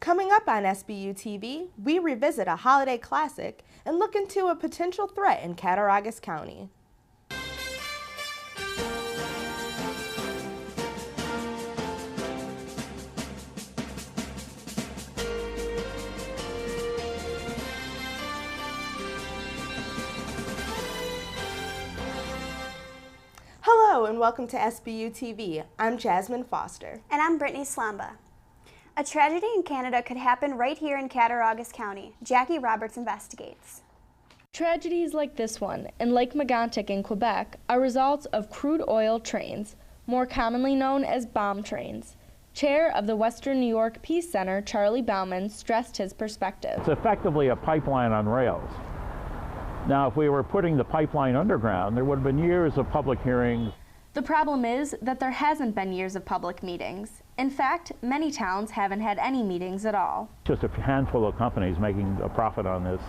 Coming up on SBU TV, we revisit a holiday classic and look into a potential threat in Cattaraugus County. Hello and welcome to SBU TV. I'm Jasmine Foster. And I'm Brittany Slomba. A tragedy in Canada could happen right here in Cattaraugus County. Jackie Roberts investigates. Tragedies like this one in Lake Megantic in Quebec are results of crude oil trains, more commonly known as bomb trains. Chair of the Western New York Peace Center, Charley Bowman, stressed his perspective. It's effectively a pipeline on rails. Now, if we were putting the pipeline underground, there would have been years of public hearings. The problem is that there hasn't been years of public meetings. In fact, many towns haven't had any meetings at all. Just a handful of companies making a profit on this,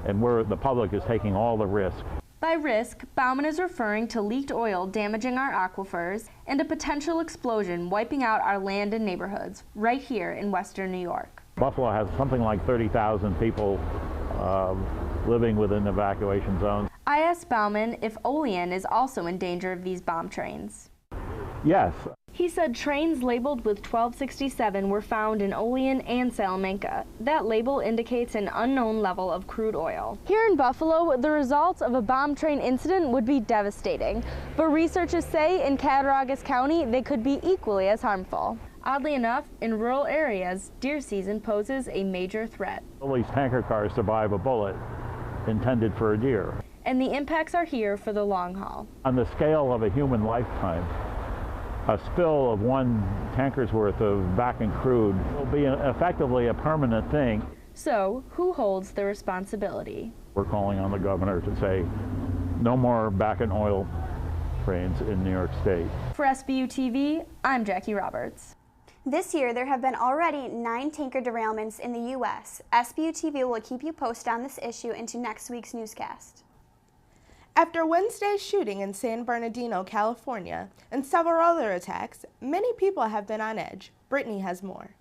and the public is taking all the risk. By risk, Bowman is referring to leaked oil damaging our aquifers and a potential explosion wiping out our land and neighborhoods right here in Western New York. Buffalo has something like 30,000 people living within evacuation zones. I asked Bowman if Olean is also in danger of these bomb trains. Yes. He said trains labeled with 1267 were found in Olean and Salamanca. That label indicates an unknown level of crude oil. Here in Buffalo, the results of a bomb train incident would be devastating, but researchers say in Cattaraugus County they could be equally as harmful. Oddly enough, in rural areas, deer season poses a major threat. All these tanker cars survive a bullet intended for a deer. And the impacts are here for the long haul. On the scale of a human lifetime, a spill of one tanker's worth of back and crude will be effectively a permanent thing. So, who holds the responsibility? We're calling on the governor to say no more back and oil trains in New York State. For SBU TV, I'm Jackie Roberts. This year, there have been already 9 tanker derailments in the U.S. SBU TV will keep you posted on this issue into next week's newscast. After Wednesday's shooting in San Bernardino, California, and several other attacks, many people have been on edge. Brittany has more.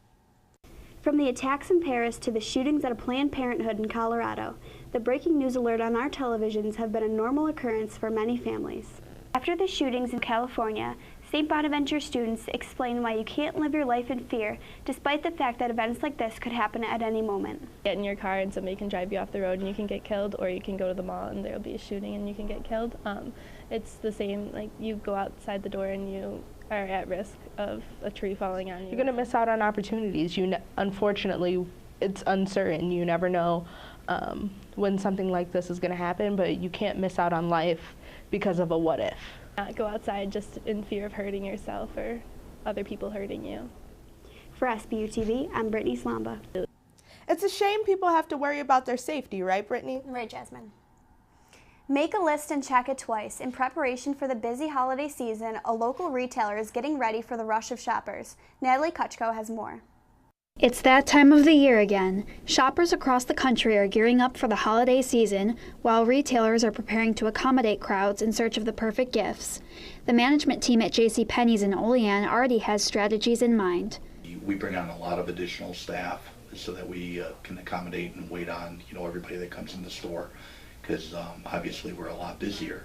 From the attacks in Paris to the shootings at a Planned Parenthood in Colorado, the breaking news alert on our televisions have been a normal occurrence for many families. After the shootings in California, St. Bonaventure students explain why you can't live your life in fear, despite the fact that events like this could happen at any moment. Get in your car and somebody can drive you off the road and you can get killed, or you can go to the mall and there'll be a shooting and you can get killed. It's the same, like you go outside the door and you are at risk of a tree falling on you. You're going to miss out on opportunities. Unfortunately, it's uncertain. You never know when something like this is going to happen, but you can't miss out on life because of a what if. Not go outside just in fear of hurting yourself or other people hurting you. For SBU TV, I'm Brittany Slomba. It's a shame people have to worry about their safety, right, Brittany? Right, Jasmine. Make a list and check it twice. In preparation for the busy holiday season, a local retailer is getting ready for the rush of shoppers. Natalie Kucko has more. It's that time of the year again. Shoppers across the country are gearing up for the holiday season, while retailers are preparing to accommodate crowds in search of the perfect gifts. The management team at JCPenney's in Olean already has strategies in mind. We bring on a lot of additional staff so that we can accommodate and wait on everybody that comes in the store, because obviously we're a lot busier.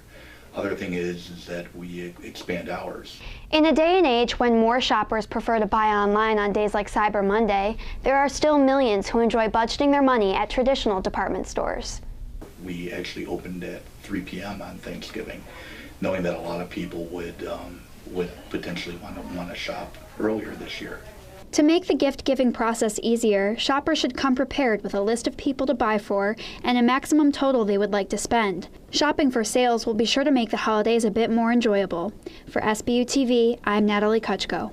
Other thing is that we expand hours. In a day and age when more shoppers prefer to buy online on days like Cyber Monday, there are still millions who enjoy budgeting their money at traditional department stores. We actually opened at 3 p.m. on Thanksgiving, knowing that a lot of people would potentially want to shop earlier this year. To make the gift-giving process easier, shoppers should come prepared with a list of people to buy for and a maximum total they would like to spend. Shopping for sales will be sure to make the holidays a bit more enjoyable. For SBU TV, I'm Natalie Kucko.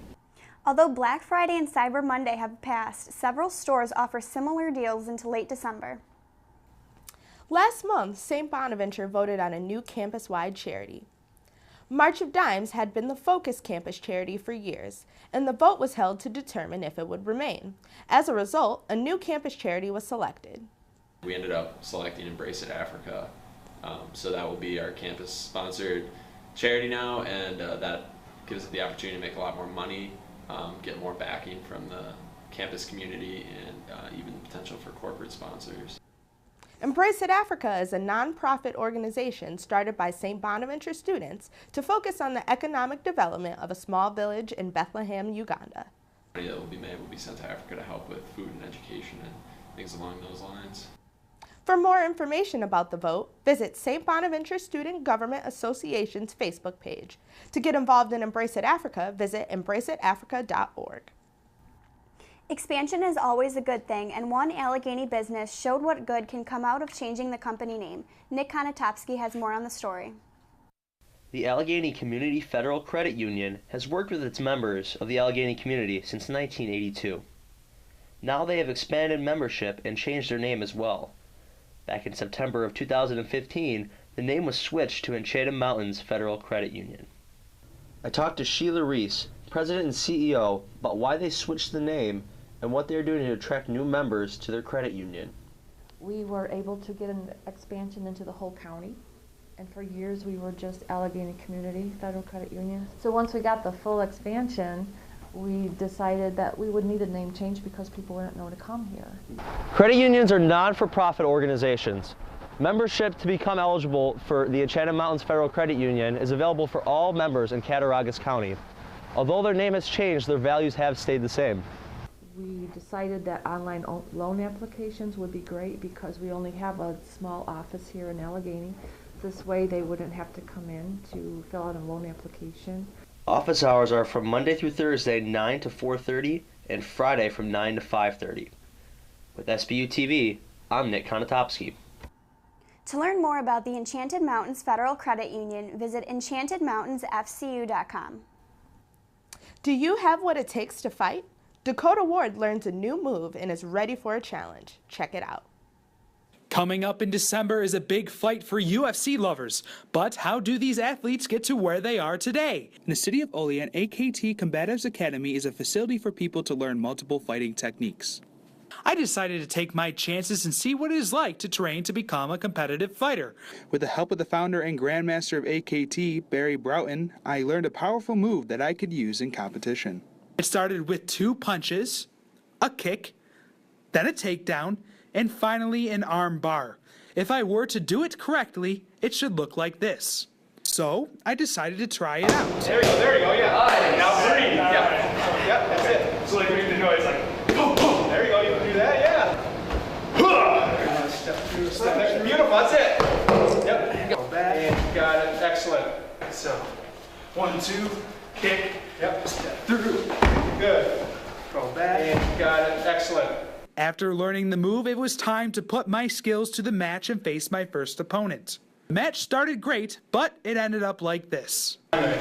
Although Black Friday and Cyber Monday have passed, several stores offer similar deals into late December. Last month, St. Bonaventure voted on a new campus-wide charity. March of Dimes had been the focus campus charity for years, and the vote was held to determine if it would remain. As a result, a new campus charity was selected. We ended up selecting Embrace It Africa, so that will be our campus-sponsored charity now, and that gives us the opportunity to make a lot more money, get more backing from the campus community and even the potential for corporate sponsors. Embrace It Africa is a nonprofit organization started by St. Bonaventure students to focus on the economic development of a small village in Bethlehem, Uganda. Money that will be made will be sent to Africa to help with food and education and things along those lines. For more information about the vote, visit St. Bonaventure Student Government Association's Facebook page. To get involved in Embrace It Africa, visit embraceitafrica.org. Expansion is always a good thing, and one Allegany business showed what good can come out of changing the company name. Nick Konotopskyj has more on the story. The Allegany Community Federal Credit Union has worked with its members of the Allegany community since 1982. Now they have expanded membership and changed their name as well. Back in September of 2015, the name was switched to Enchanted Mountains Federal Credit Union. I talked to Sheila, Rees, President and CEO, about why they switched the name and what they're doing to attract new members to their credit union. We were able to get an expansion into the whole county, and for years we were just Allegany Community Federal Credit Union. So once we got the full expansion, we decided that we would need a name change because people wouldn't know to come here. Credit unions are non-for-profit organizations. Membership to become eligible for the Enchanted Mountains Federal Credit Union is available for all members in Cattaraugus County. Although their name has changed, their values have stayed the same. We decided that online loan applications would be great because we only have a small office here in Allegany. This way they wouldn't have to come in to fill out a loan application. Office hours are from Monday through Thursday 9 to 4:30 and Friday from 9 to 5:30. With SBU TV, I'm Nick Konotopskyj. To learn more about the Enchanted Mountains Federal Credit Union, visit enchantedmountainsfcu.com. Do you have what it takes to fight? Dakota Ward learns a new move and is ready for a challenge. Check it out. Coming up in December is a big fight for UFC lovers, but how do these athletes get to where they are today? In the city of Olean, ATK Combative Academy is a facility for people to learn multiple fighting techniques. I decided to take my chances and see what it is like to train to become a competitive fighter. With the help of the founder and grandmaster of AKT, Broughton, I learned a powerful move that I could use in competition. It started with 2 punches, a kick, then a takedown, and finally an arm bar. If I were to do it correctly, it should look like this. So I decided to try it out. There you go, yeah. Nice. Now breathe, yeah, that's it. So like make the noise like, boom, boom. There you go, you can do that, yeah. Step through, beautiful, that's it. Yep, go back, and got it, excellent. So, 1, 2, kick, yep, step through, good. Go back, and got it, excellent. After learning the move, it was time to put my skills to the match and face my first opponent. The match started great, but it ended up like this. You don't have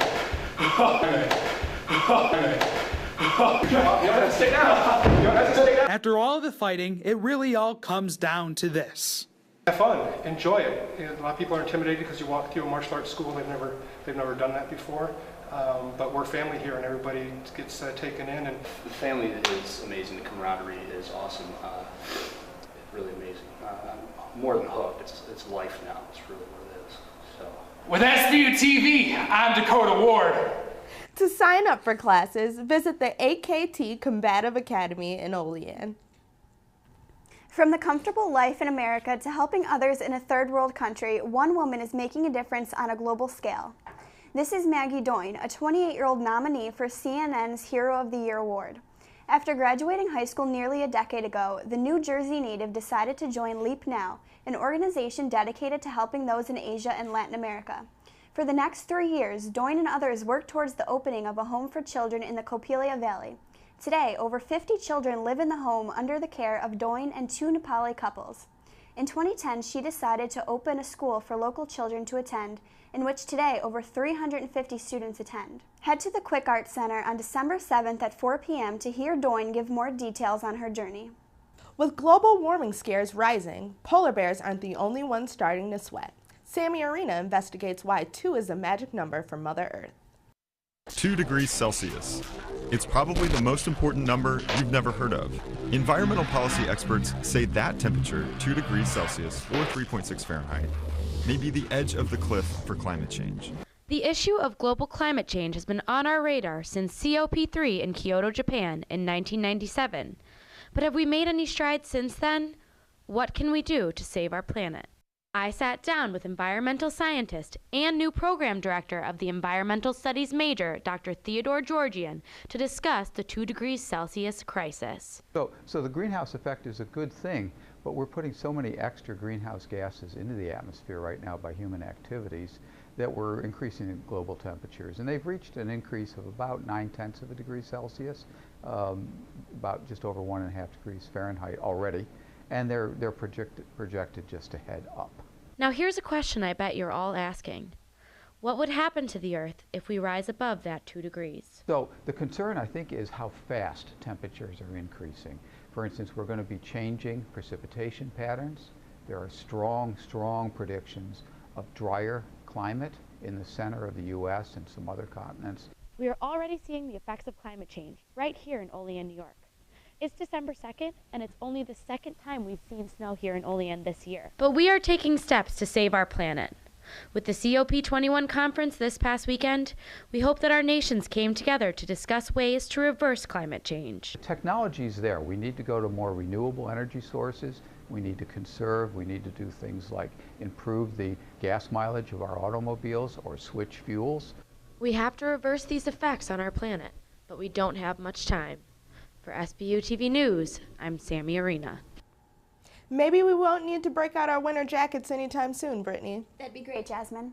to stay down. You don't have to stay down. After all of the fighting, it really all comes down to this. Have fun, enjoy it. A lot of people are intimidated because you walk through a martial arts school, they've never done that before. But we're family here and everybody gets taken in. And the family is amazing, the camaraderie is awesome, really amazing. More than hooked, it's life now, it's really what it is. So. With SBU TV, I'm Dakota Ward. To sign up for classes, visit the ATK Combative Academy in Olean. From the comfortable life in America to helping others in a third world country, one woman is making a difference on a global scale. This is Maggie Doyne, a 28-year-old nominee for CNN's Hero of the Year award. After graduating high school nearly a decade ago, the New Jersey native decided to join Leap Now, an organization dedicated to helping those in Asia and Latin America. For the next 3 years, Doyne and others worked towards the opening of a home for children in the Copilia Valley. Today, over 50 children live in the home under the care of Doyne and 2 Nepali couples. In 2010, she decided to open a school for local children to attend, in which today over 350 students attend. Head to the Quick Art Center on December 7th at 4 p.m. to hear Doyne give more details on her journey. With global warming scares rising, polar bears aren't the only ones starting to sweat. Sammi Arena investigates why 2 is a magic number for Mother Earth. 2 degrees Celsius. It's probably the most important number you've never heard of. Environmental policy experts say that temperature, 2 degrees Celsius or 3.6 Fahrenheit, may be the edge of the cliff for climate change. The issue of global climate change has been on our radar since COP3 in Kyoto, Japan in 1997, But have we made any strides since then? What can we do to save our planet? I sat down with environmental scientist and new program director of the Environmental Studies major, Dr. Theodore Georgian, to discuss the 2 degrees Celsius crisis. So the greenhouse effect is a good thing, but we're putting so many extra greenhouse gases into the atmosphere right now by human activities that we're increasing global temperatures. And they've reached an increase of about 0.9 of a degree Celsius, about just over 1.5 degrees Fahrenheit already. And they're projected just to head up. Now here's a question I bet you're all asking. What would happen to the Earth if we rise above that 2 degrees? So the concern, I think, is how fast temperatures are increasing. For instance, we're going to be changing precipitation patterns. There are strong predictions of drier climate in the center of the U.S. and some other continents. We are already seeing the effects of climate change right here in Olean, New York. It's December 2nd, and it's only the 2nd time we've seen snow here in Olean this year. But we are taking steps to save our planet. With the COP21 conference this past weekend, we hope that our nations came together to discuss ways to reverse climate change. The technology is there. We need to go to more renewable energy sources. We need to conserve. We need to do things like improve the gas mileage of our automobiles or switch fuels. We have to reverse these effects on our planet, but we don't have much time. For SBU TV News, I'm Sammi Arena. Maybe we won't need to break out our winter jackets anytime soon, Brittany. That'd be great, Jasmine.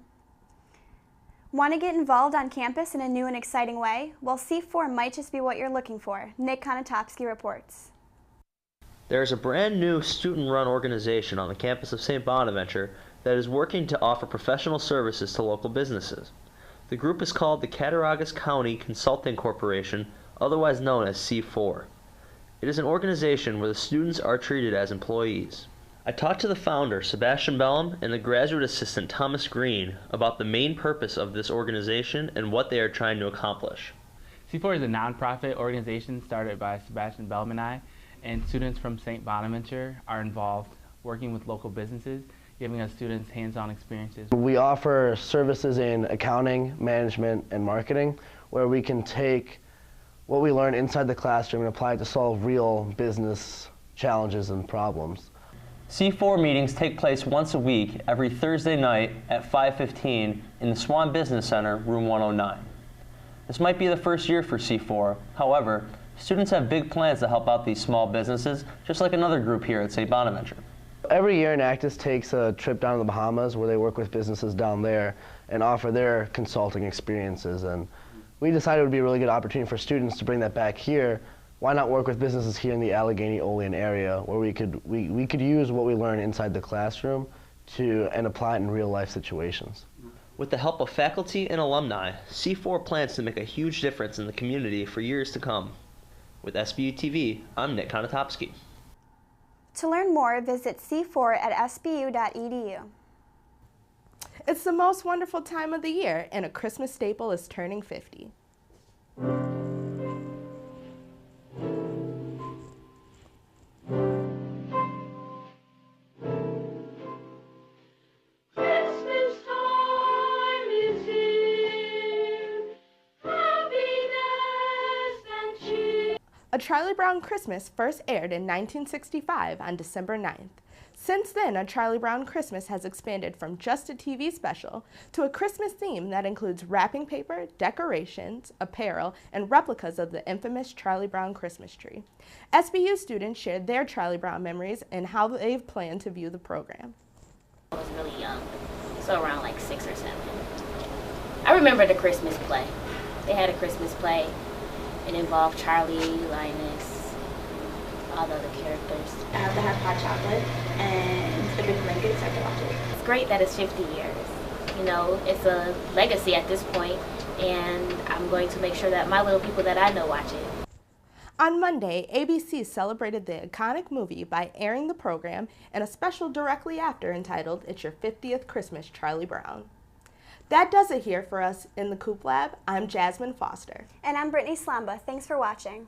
Want to get involved on campus in a new and exciting way? Well, C4 might just be what you're looking for. Nick Konotopskyj reports. There is a brand new student-run organization on the campus of St. Bonaventure that is working to offer professional services to local businesses. The group is called the Cattaraugus County Consulting Corporation, otherwise known as C4. It is an organization where the students are treated as employees. I talked to the founder, Sebastian Bellum, and the graduate assistant, Thomas Green, about the main purpose of this organization and what they are trying to accomplish. C4 is a nonprofit organization started by Sebastian Bellum and I, and students from St. Bonaventure are involved working with local businesses, giving us students hands-on experiences. We offer services in accounting, management, and marketing, where we can take what we learn inside the classroom and apply it to solve real business challenges and problems. C4 meetings take place once a week, every Thursday night at 5:15 in the Swan Business Center, room 109. This might be the first year for C4. However, students have big plans to help out these small businesses, just like another group here at St. Bonaventure. Every year, Enactus takes a trip down to the Bahamas where they work with businesses down there and offer their consulting experiences. And we decided it would be a really good opportunity for students to bring that back here. Why not work with businesses here in the Allegany, Olean area where we could use what we learn inside the classroom and apply it in real life situations. With the help of faculty and alumni, C4 plans to make a huge difference in the community for years to come. With SBU TV, I'm Nick Konotopskyj. To learn more, visit C4 at sbu.edu. It's the most wonderful time of the year, and a Christmas staple is turning 50. A Charlie Brown Christmas first aired in 1965 on December 9th. Since then, A Charlie Brown Christmas has expanded from just a TV special to a Christmas theme that includes wrapping paper, decorations, apparel, and replicas of the infamous Charlie Brown Christmas tree. SBU students shared their Charlie Brown memories and how they've planned to view the program. I was really young, so around like 6 or 7. I remember the Christmas play. They had a Christmas play. It involved Charlie, Linus, all the other characters. I have to have hot chocolate and a big blanket so I can watch it. It's great that it's 50 years. You know, it's a legacy at this point, and I'm going to make sure that my little people that I know watch it. On Monday, ABC celebrated the iconic movie by airing the program and a special directly after entitled It's Your 50th Christmas, Charlie Brown. That does it here for us in the Coop Lab. I'm Jasmine Foster. And I'm Brittany Slomba. Thanks for watching.